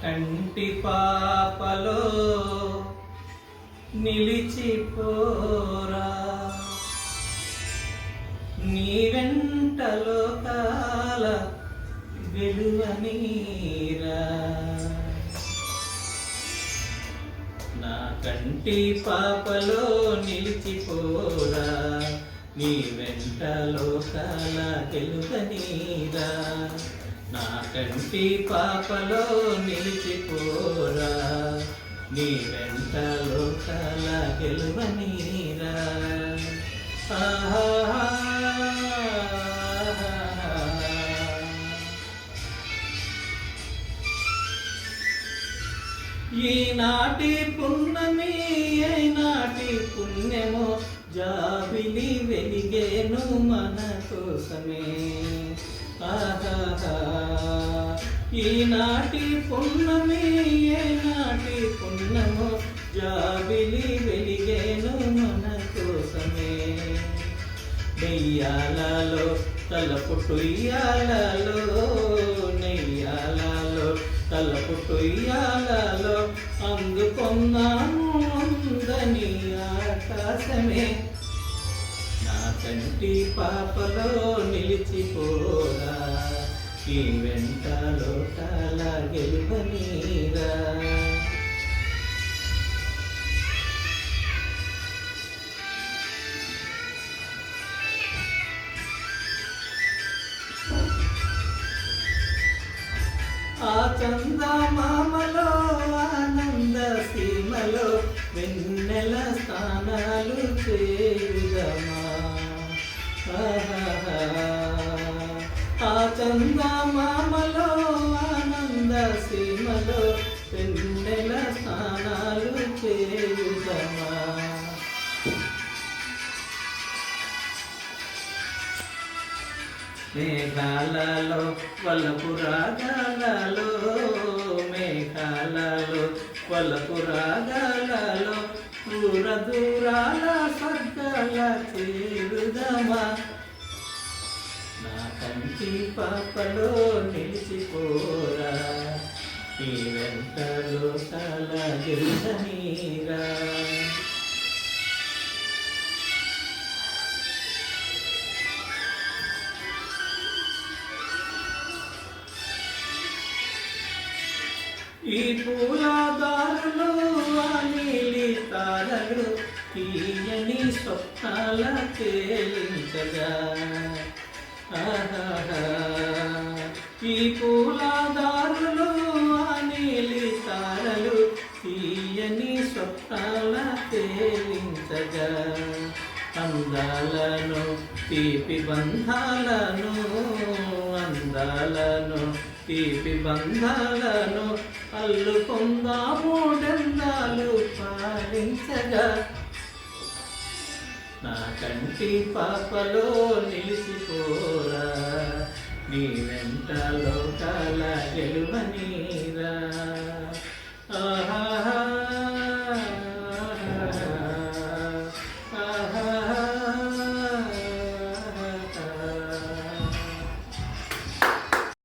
కంటి పాపలో నిలిచిపోరా, నీ వెంటలో కాల వెలువనీరా. నా కంటి పాపలో నిలిచిపోరా, నీ వెంటలో కాల వెలువనీరా. నా కంటి పాపలో నిలిచిపోరా, నీ వెంటలో కాల వెలువనీరా. ఈనాటి పున్నమి ఏనాటి పుణ్యమో, జాబిలి వెలిగేను మన కోసమే. ఈనాటి పున్నమి ఏనాటి పుణ్యమో, జాబిలి వెలిగేను మన కోసమే. నెయ్యాలలో తలపుట్టుయ్యాలలో, నెయ్యాలలో తలపుట్టుయ్యాలలో, అందుకున్నాను అందని ఆకాశమే. నా కంటి పాపలో నిలిచిపోరా, ఈ వెంటలో కాల గెలువనీరా. ఆ చందమామలో ఆనంద సీమలో వెన్నెల స్థానాలు చేయుదమా. ఆ చందమామలో ఆనంద సీమలో వెన్నెల స్థానాలు చేయుదమా. మేఘాలలో వలపు రాగాలలో, మేఘాలలో వలపు రాగాలలో, దూర దూరాల స్వర్గాల చేరుదమా. నా కంటి పాపలో నిలిచిపోరా, ఈ వెంటలో కాల గెలువనీరా. ఈ పూలదారులు ఆ నీలి తారలు, తీయని స్వప్నాల తేలించగా. ఈ పూలదారులు ఆ నీలి తారలు, తీయని స్వప్నాల తేలించగా. అందాలను తీపి బంధాలను, అందాలను తీపి బంధాలను అల్లుకుందాము డెందాలు పాలించగా. నా కంటి పాపలో నిలిచిపోరా, నీ వెంటలో కాల గెలువనీరా.